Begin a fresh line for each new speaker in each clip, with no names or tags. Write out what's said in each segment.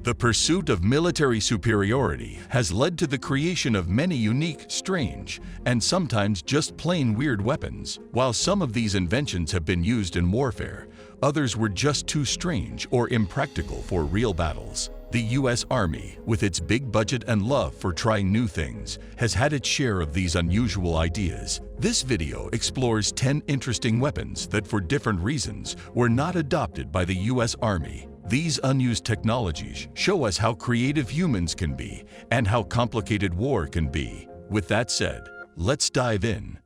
The pursuit of military superiority has led to the creation of many unique, strange, and sometimes just plain weird weapons. While some of these inventions have been used in warfare, others were just too strange or impractical for real battles. The U.S. Army, with its big budget and love for trying new things, has had its share of these unusual ideas. This video explores 10 interesting weapons that, for different reasons, were not adopted by the U.S. Army. These unused technologies show us how creative humans can be and how complicated war can be. With that said, let's dive in.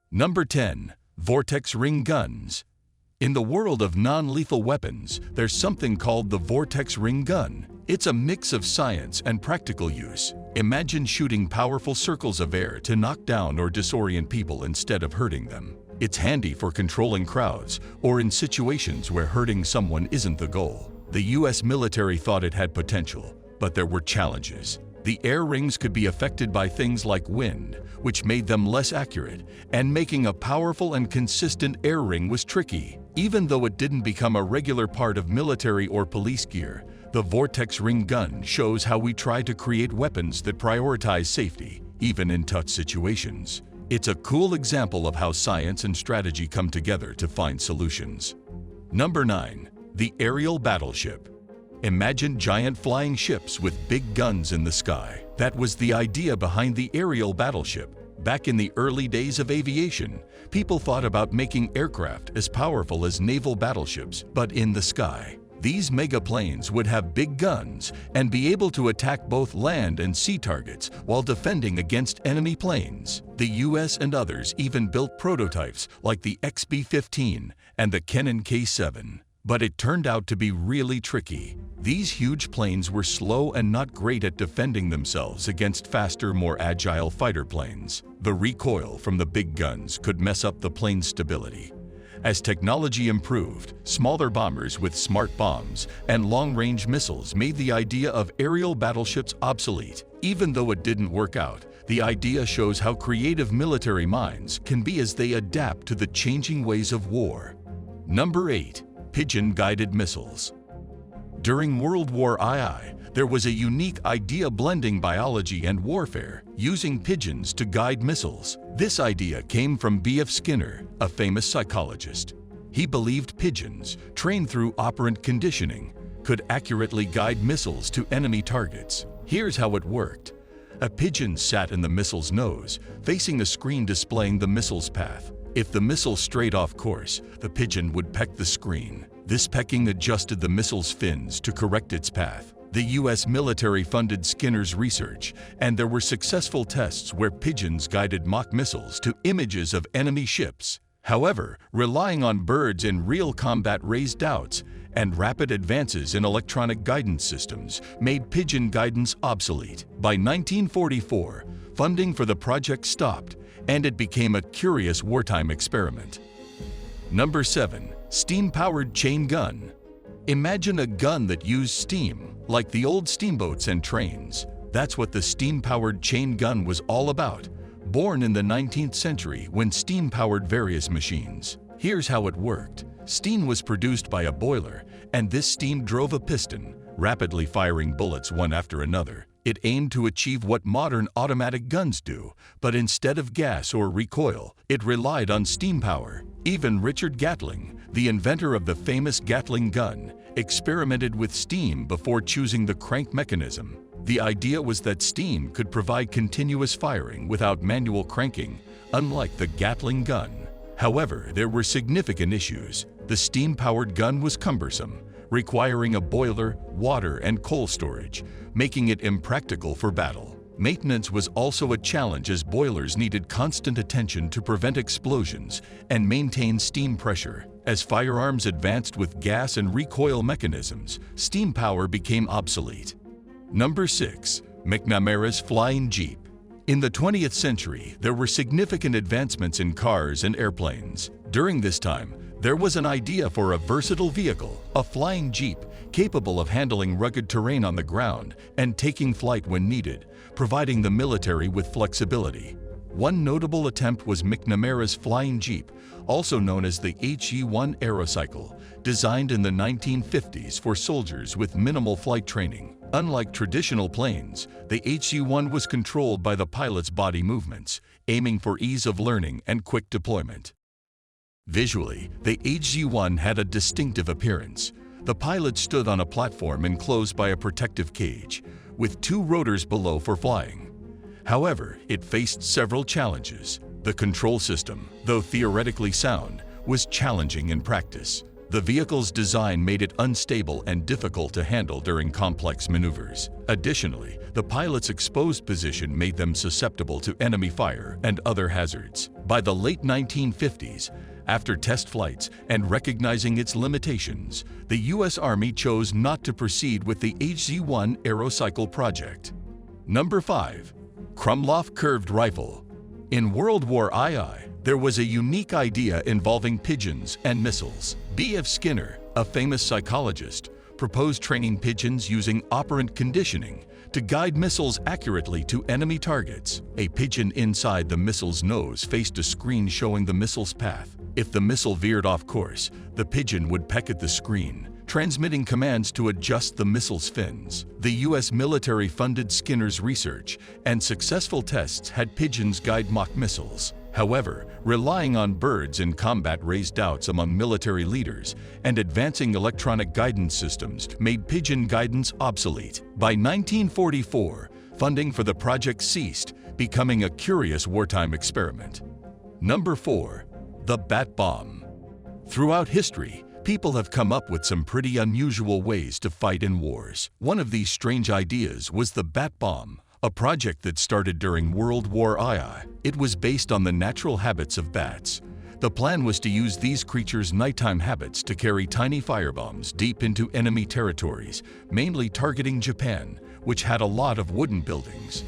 Number 10. Vortex ring guns. In the world of non-lethal weapons, there's something called the vortex ring gun. It's a mix of science and practical use. Imagine shooting powerful circles of air to knock down or disorient people instead of hurting them. It's handy for controlling crowds or in situations where hurting someone isn't the goal. The U.S. military thought it had potential, but there were challenges. The air rings could be affected by things like wind, which made them less accurate, and making a powerful and consistent air ring was tricky. Even though it didn't become a regular part of military or police gear, the vortex ring gun shows how we try to create weapons that prioritize safety, even in tough situations. It's a cool example of how science and strategy come together to find solutions. Number 9. The aerial battleship. Imagine giant flying ships with big guns in the sky. That was the idea behind the aerial battleship. Back in the early days of aviation, people thought about making aircraft as powerful as naval battleships, but in the sky. These megaplanes would have big guns and be able to attack both land and sea targets while defending against enemy planes. The US and others even built prototypes like the XB-15 and the Canon K7. But it turned out to be really tricky. These huge planes were slow and not great at defending themselves against faster, more agile fighter planes. The recoil from the big guns could mess up the plane's stability. As technology improved, smaller bombers with smart bombs and long-range missiles made the idea of aerial battleships obsolete. Even though it didn't work out, the idea shows how creative military minds can be as they adapt to the changing ways of war. Number 8. Pigeon-guided missiles. During World War II, there was a unique idea blending biology and warfare, using pigeons to guide missiles. This idea came from B.F. Skinner, a famous psychologist. He believed pigeons, trained through operant conditioning, could accurately guide missiles to enemy targets. Here's how it worked. A pigeon sat in the missile's nose, facing a screen displaying the missile's path. If the missile strayed off course, the pigeon would peck the screen. This pecking adjusted the missile's fins to correct its path. The U.S. military funded Skinner's research, and there were successful tests where pigeons guided mock missiles to images of enemy ships. However, relying on birds in real combat raised doubts, and rapid advances in electronic guidance systems made pigeon guidance obsolete. By 1944, funding for the project stopped, and it became a curious wartime experiment. Number 7. Steam-powered chain gun. Imagine a gun that used steam, like the old steamboats and trains. That's what the steam-powered chain gun was all about, born in the 19th century when steam powered various machines. Here's how it worked. Steam was produced by a boiler, and this steam drove a piston, rapidly firing bullets one after another. It aimed to achieve what modern automatic guns do, but instead of gas or recoil, it relied on steam power. Even Richard Gatling, the inventor of the famous Gatling gun, experimented with steam before choosing the crank mechanism. The idea was that steam could provide continuous firing without manual cranking, unlike the Gatling gun. However, there were significant issues. The steam-powered gun was cumbersome, requiring a boiler, water, and coal storage, making it impractical for battle. Maintenance was also a challenge as boilers needed constant attention to prevent explosions and maintain steam pressure. As firearms advanced with gas and recoil mechanisms, steam power became obsolete. Number 6. McNamara's Flying Jeep. In the 20th century, there were significant advancements in cars and airplanes. During this time, there was an idea for a versatile vehicle, a flying jeep, capable of handling rugged terrain on the ground and taking flight when needed, providing the military with flexibility. One notable attempt was McNamara's Flying Jeep, also known as the HE-1 Aerocycle, designed in the 1950s for soldiers with minimal flight training. Unlike traditional planes, the HC-1 was controlled by the pilot's body movements, aiming for ease of learning and quick deployment. Visually, the HC-1 had a distinctive appearance. The pilot stood on a platform enclosed by a protective cage, with 2 rotors below for flying. However, it faced several challenges. The control system, though theoretically sound, was challenging in practice. The vehicle's design made it unstable and difficult to handle during complex maneuvers. Additionally, the pilot's exposed position made them susceptible to enemy fire and other hazards. By the late 1950s, after test flights and recognizing its limitations, the U.S. Army chose not to proceed with the HC-1 aerocycle project. Number 5. Krumlov Curved Rifle. In World War II, there was a unique idea involving pigeons and missiles. B.F. Skinner, a famous psychologist, proposed training pigeons using operant conditioning to guide missiles accurately to enemy targets. A pigeon inside the missile's nose faced a screen showing the missile's path. If the missile veered off course, the pigeon would peck at the screen, transmitting commands to adjust the missile's fins. The U.S. military funded Skinner's research, and successful tests had pigeons guide mock missiles. However, relying on birds in combat raised doubts among military leaders, and advancing electronic guidance systems made pigeon guidance obsolete. By 1944, funding for the project ceased, becoming a curious wartime experiment. Number 4. The Bat Bomb. Throughout history, people have come up with some pretty unusual ways to fight in wars. One of these strange ideas was the Bat Bomb, a project that started during World War II. It was based on the natural habits of bats. The plan was to use these creatures' nighttime habits to carry tiny firebombs deep into enemy territories, mainly targeting Japan, which had a lot of wooden buildings.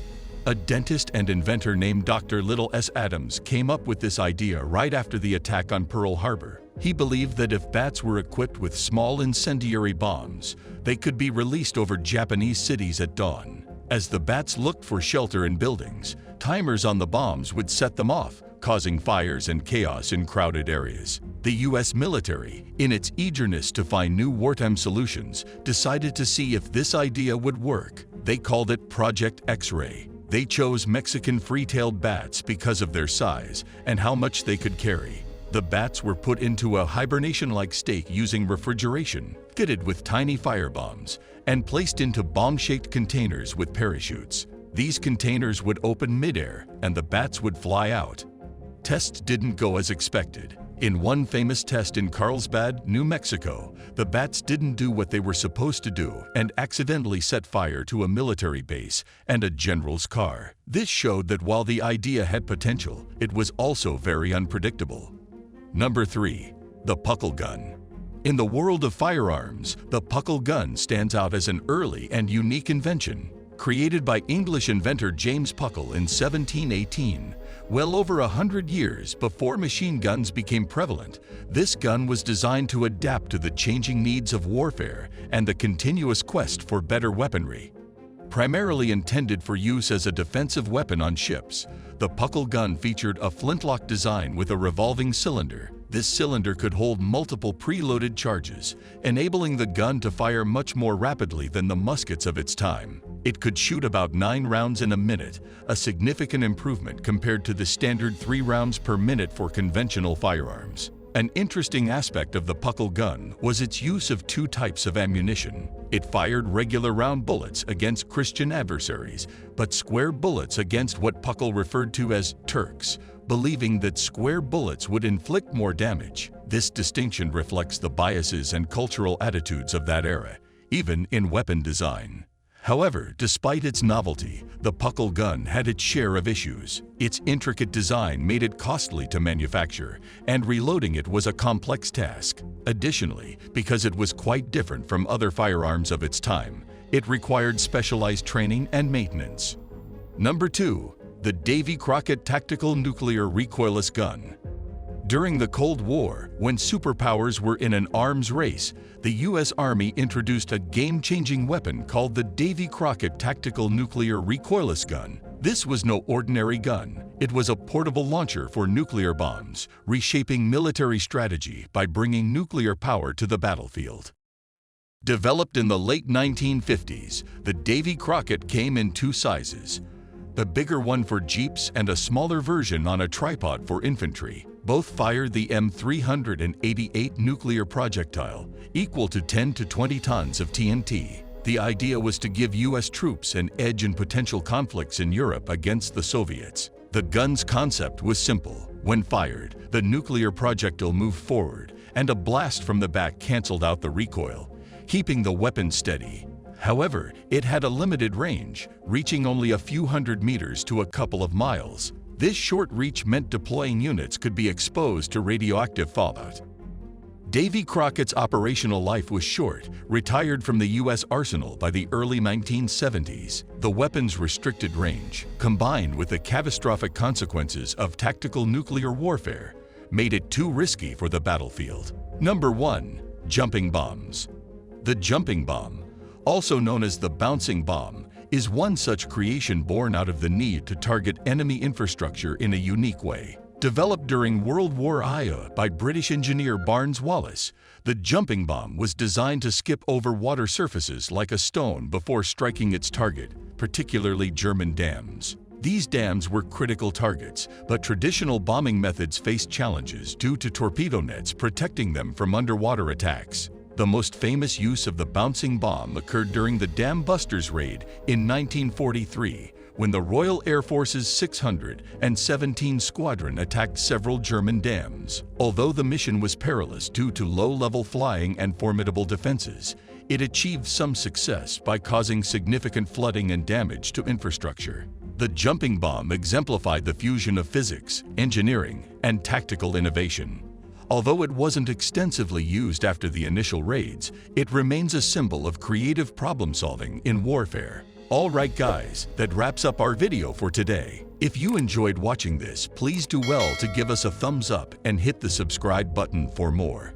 A dentist and inventor named Dr. Little S. Adams came up with this idea right after the attack on Pearl Harbor. He believed that if bats were equipped with small incendiary bombs, they could be released over Japanese cities at dawn. As the bats looked for shelter in buildings, timers on the bombs would set them off, causing fires and chaos in crowded areas. The U.S. military, in its eagerness to find new wartime solutions, decided to see if this idea would work. They called it Project X-Ray. They chose Mexican free-tailed bats because of their size and how much they could carry. The bats were put into a hibernation-like state using refrigeration, fitted with tiny firebombs, and placed into bomb-shaped containers with parachutes. These containers would open midair and the bats would fly out. Tests didn't go as expected. In one famous test in Carlsbad, New Mexico, the bats didn't do what they were supposed to do and accidentally set fire to a military base and a general's car. This showed that while the idea had potential, it was also very unpredictable. Number 3. The Puckle Gun. In the world of firearms, the Puckle gun stands out as an early and unique invention. Created by English inventor James Puckle in 1718, well over 100 years before machine guns became prevalent, this gun was designed to adapt to the changing needs of warfare and the continuous quest for better weaponry. Primarily intended for use as a defensive weapon on ships, the Puckle gun featured a flintlock design with a revolving cylinder. This cylinder could hold multiple preloaded charges, enabling the gun to fire much more rapidly than the muskets of its time. It could shoot about 9 rounds in a minute, a significant improvement compared to the standard 3 rounds per minute for conventional firearms. An interesting aspect of the Puckle gun was its use of 2 types of ammunition. It fired regular round bullets against Christian adversaries, but square bullets against what Puckle referred to as Turks, believing that square bullets would inflict more damage. This distinction reflects the biases and cultural attitudes of that era, even in weapon design. However, despite its novelty, the Puckle gun had its share of issues. Its intricate design made it costly to manufacture, and reloading it was a complex task. Additionally, because it was quite different from other firearms of its time, it required specialized training and maintenance. Number 2. The Davy Crockett Tactical Nuclear Recoilless Gun. During the Cold War, when superpowers were in an arms race, the U.S. Army introduced a game-changing weapon called the Davy Crockett Tactical Nuclear Recoilless Gun. This was no ordinary gun. It was a portable launcher for nuclear bombs, reshaping military strategy by bringing nuclear power to the battlefield. Developed in the late 1950s, the Davy Crockett came in two sizes, the bigger one for jeeps and a smaller version on a tripod for infantry. Both fired the M388 nuclear projectile, equal to 10 to 20 tons of TNT. The idea was to give U.S. troops an edge in potential conflicts in Europe against the Soviets. The gun's concept was simple. When fired, the nuclear projectile moved forward, and a blast from the back canceled out the recoil, keeping the weapon steady. However, it had a limited range, reaching only a few hundred meters to a couple of miles. This short reach meant deploying units could be exposed to radioactive fallout. Davy Crockett's operational life was short, retired from the U.S. arsenal by the early 1970s. The weapon's restricted range, combined with the catastrophic consequences of tactical nuclear warfare, made it too risky for the battlefield. Number 1. Jumping bombs. The jumping bomb, also known as the bouncing bomb, is one such creation born out of the need to target enemy infrastructure in a unique way. Developed during World War I by British engineer Barnes Wallis, the jumping bomb was designed to skip over water surfaces like a stone before striking its target, particularly German dams. These dams were critical targets, but traditional bombing methods faced challenges due to torpedo nets protecting them from underwater attacks. The most famous use of the bouncing bomb occurred during the Dam Busters raid in 1943, when the Royal Air Force's 617 Squadron attacked several German dams. Although the mission was perilous due to low-level flying and formidable defenses, it achieved some success by causing significant flooding and damage to infrastructure. The jumping bomb exemplified the fusion of physics, engineering, and tactical innovation. Although it wasn't extensively used after the initial raids, it remains a symbol of creative problem-solving in warfare. Alright guys, that wraps up our video for today. If you enjoyed watching this, please do well to give us a thumbs up and hit the subscribe button for more.